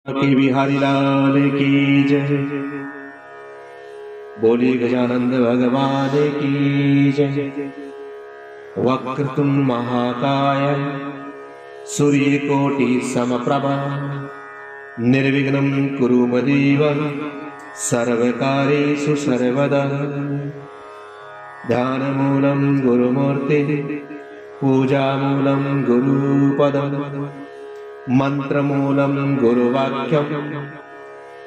की बिहारी लाल की जय। बोली गजानंद भगवान की जय। वक्रतुंड महाकाय सूर्यकोटि समप्रभ निर्विघ्नं कुरु मदेव सर्वकार्येषु सर्वदा। ध्यानमूलं गुरुमूर्ते पूजामूलं गुरुपदम् मंत्रमूलं गुरुवाक्यं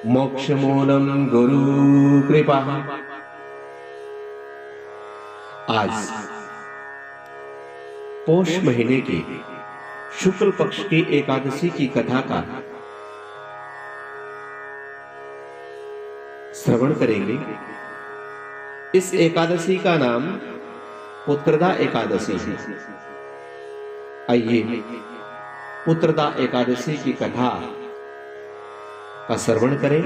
मोक्षमूलं गुरुकृपा। आज पौष महीने की शुक्ल पक्ष की एकादशी की कथा का श्रवण करेंगे। इस एकादशी का नाम पुत्रदा एकादशी है। आइए पुत्रदा एकादशी की कथा का श्रवण करें।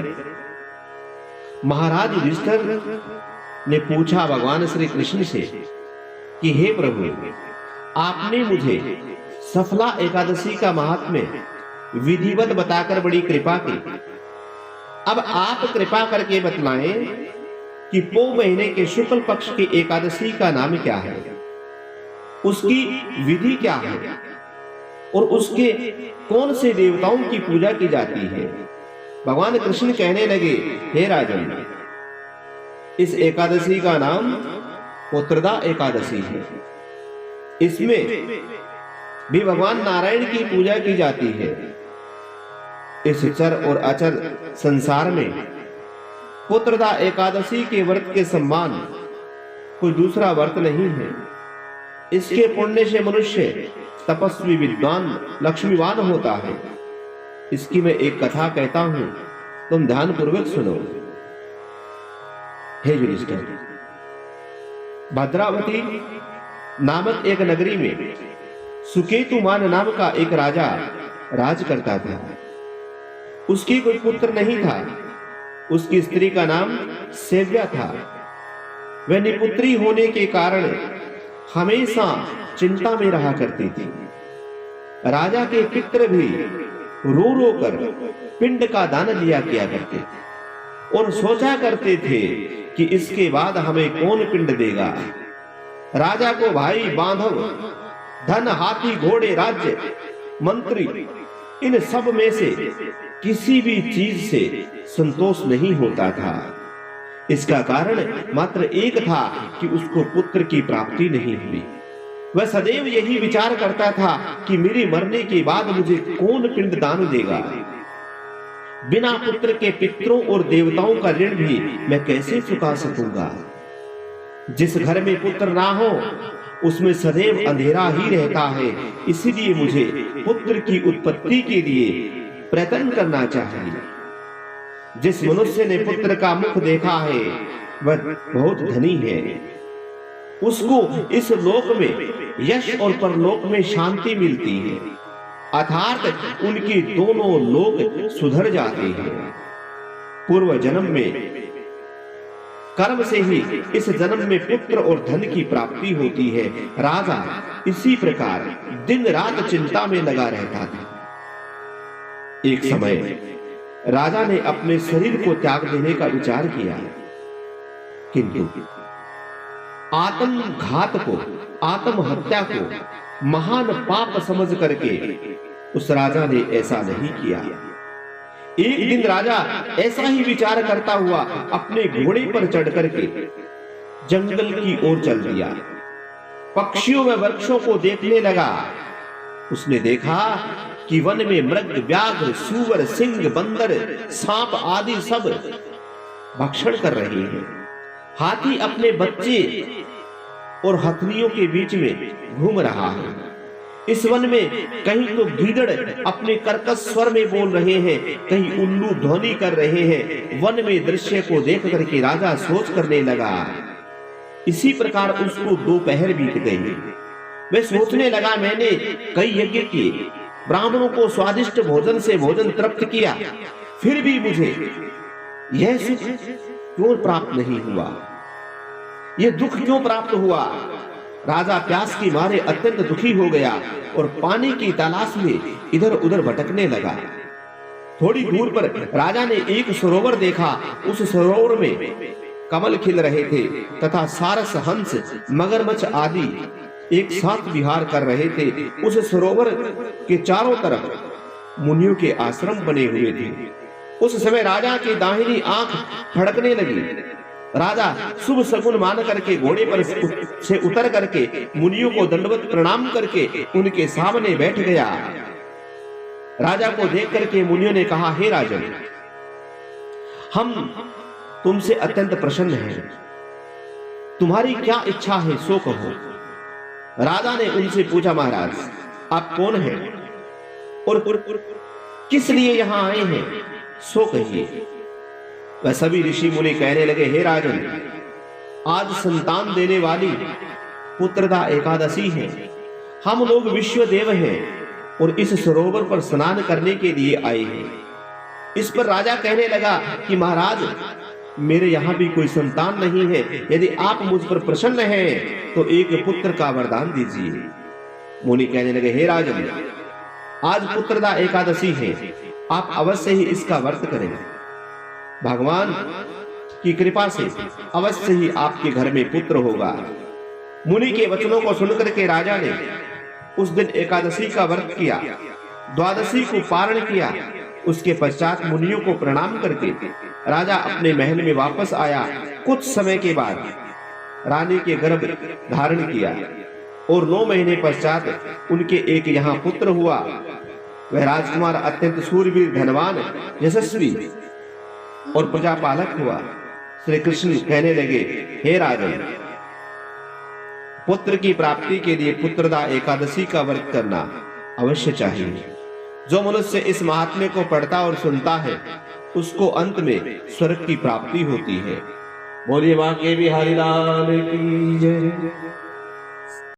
महाराज युधिष्ठिर ने पूछा भगवान श्री कृष्ण से कि हे प्रभु, आपने मुझे सफला एकादशी का महात्म्य विधिवत बताकर बड़ी कृपा की। अब आप कृपा करके बतलाएं कि पौ महीने के शुक्ल पक्ष की एकादशी का नाम क्या है, उसकी विधि क्या है और उसके कौन से देवताओं की पूजा की जाती है। भगवान कृष्ण कहने लगे, हे राजन, इस एकादशी का नाम पुत्रदा एकादशी है। इसमें भी भगवान नारायण की पूजा की जाती है। इस चर और अचर संसार में पुत्रदा एकादशी के व्रत के समान कोई दूसरा व्रत नहीं है। इसके पुण्य से मनुष्य तपस्वी विद्वान लक्ष्मीवान होता है। इसकी मैं एक कथा कहता हूं, तुम ध्यान पूर्वक सुनो। हे युधिष्ठिर, भद्रावती नामक एक नगरी में सुकेतुमान नाम का एक राजा राज करता था। उसकी कोई पुत्र नहीं था। उसकी स्त्री का नाम सेव्या था। वह निपुत्री होने के कारण हमेशा चिंता में रहा करती थी। राजा के पितृ भी रो रो कर पिंड का दान लिया किया करते थे और सोचा करते थे कि इसके बाद हमें कौन पिंड देगा। राजा को भाई बांधव, धन, हाथी, घोड़े, राज्य, मंत्री, इन सब में से किसी भी चीज से संतोष नहीं होता था। इसका कारण मात्र एक था कि उसको पुत्र की प्राप्ति नहीं हुई। वह सदैव यही विचार करता था कि मेरे मरने के बाद मुझे कौन पिंड दान देगा। बिना पुत्र के पितरों और देवताओं का ऋण भी मैं कैसे चुका सकूंगा। जिस घर में पुत्र ना हो उसमें सदैव अंधेरा ही रहता है। इसलिए मुझे पुत्र की उत्पत्ति के लिए प्रयत्न करना चाहिए। जिस मनुष्य ने पुत्र का मुख देखा है वह बहुत धनी है। उसको इस लोक में यश और परलोक में शांति मिलती है, अर्थात उनके दोनों लोक सुधर जाते हैं। पूर्व जन्म में कर्म से ही इस जन्म में पुत्र और धन की प्राप्ति होती है। राजा इसी प्रकार दिन रात चिंता में लगा रहता था। एक समय राजा ने अपने शरीर को त्याग देने का विचार किया, किंतु आत्मघात को, आत्महत्या को महान पाप समझ करके उस राजा ने ऐसा नहीं किया। एक दिन राजा ऐसा ही विचार करता हुआ अपने घोड़े पर चढ़ करके जंगल की ओर चल दिया। पक्षियों व वृक्षों को देखने लगा। उसने देखा कि वन में मृग, व्याघ्र, सूअर, सिंह, बंदर, सांप आदि सब भक्षण कर रहे हैं। हाथी अपने बच्चे और हथनियों के बीच में घूम रहा है। इस वन में कहीं तो गीदड़ अपने कर्कश स्वर में बोल रहे हैं, कहीं उल्लू ध्वनि कर रहे हैं। वन में दृश्य को देख करके राजा सोच करने लगा। इसी प्रकार उसको दोपहर बीत गई। वह सोचने लगा, मैंने कई यज्ञ किए, ब्राह्मणों को स्वादिष्ट भोजन से भोजन तृप्त किया, फिर भी मुझे यह सुख क्यों प्राप्त नहीं हुआ, यह दुख क्यों प्राप्त हुआ। राजा प्यास की मारे अत्यंत दुखी हो गया और पानी की तलाश में इधर उधर भटकने लगा। थोड़ी दूर पर राजा ने एक सरोवर देखा। उस सरोवर में कमल खिल रहे थे तथा सारस, हंस, मगरमच्छ आदि एक साथ विहार कर रहे थे। उस सरोवर के चारों तरफ मुनियों के आश्रम बने हुए थे। उस समय राजा की दाहिनी आंख फड़कने लगी। राजा शुभ शकुन मान करके घोड़े पर से उतर करके मुनियों को दंडवत प्रणाम करके उनके सामने बैठ गया। राजा को देख करके मुनियों ने कहा, हे राजन, हम तुमसे अत्यंत प्रसन्न हैं। तुम्हारी क्या इच्छा है सो कहो। राजा ने उनसे पूछा, महाराज आप कौन हैं और किस लिए यहां आए हैं, सो कहिए। वह सभी ऋषि मुनि कहने लगे, हे राजन, आज संतान देने वाली पुत्रदा एकादशी है। हम लोग विश्व देव हैं और इस सरोवर पर स्नान करने के लिए आए हैं। इस पर राजा कहने लगा कि महाराज, मेरे यहां भी कोई संतान नहीं है। यदि आप मुझ पर प्रसन्न हैं तो एक पुत्र का वरदान दीजिए। मुनि कहने लगे, हे राजन, आज पुत्रदा एकादशी है, आप अवश्य ही इसका व्रत करें। भगवान की कृपा से अवश्य ही आपके घर में पुत्र होगा। मुनि के वचनों को सुनकर के राजा ने उस दिन एकादशी का व्रत किया, द्वादशी को पारण किया। उसके पश्चात मुनियों को प्रणाम करके राजा अपने महल में वापस आया। कुछ समय के बाद रानी के गर्भ धारण किया और 9 महीने पश्चात उनके एक यहाँ पुत्र हुआ। वह राजकुमार अत्यंत शूरवीर, धनवान, यशस्वी और प्रजापालक हुआ। श्री कृष्ण कहने लगे, हे राजन, पुत्र की प्राप्ति के लिए पुत्रदा एकादशी का व्रत करना अवश्य चाहिए। जो मनुष्य इस महात्म्य को पढ़ता और सुनता है उसको अंत में स्वर्ग की प्राप्ति होती है। बोलिए बांके बिहारी लाल की जय।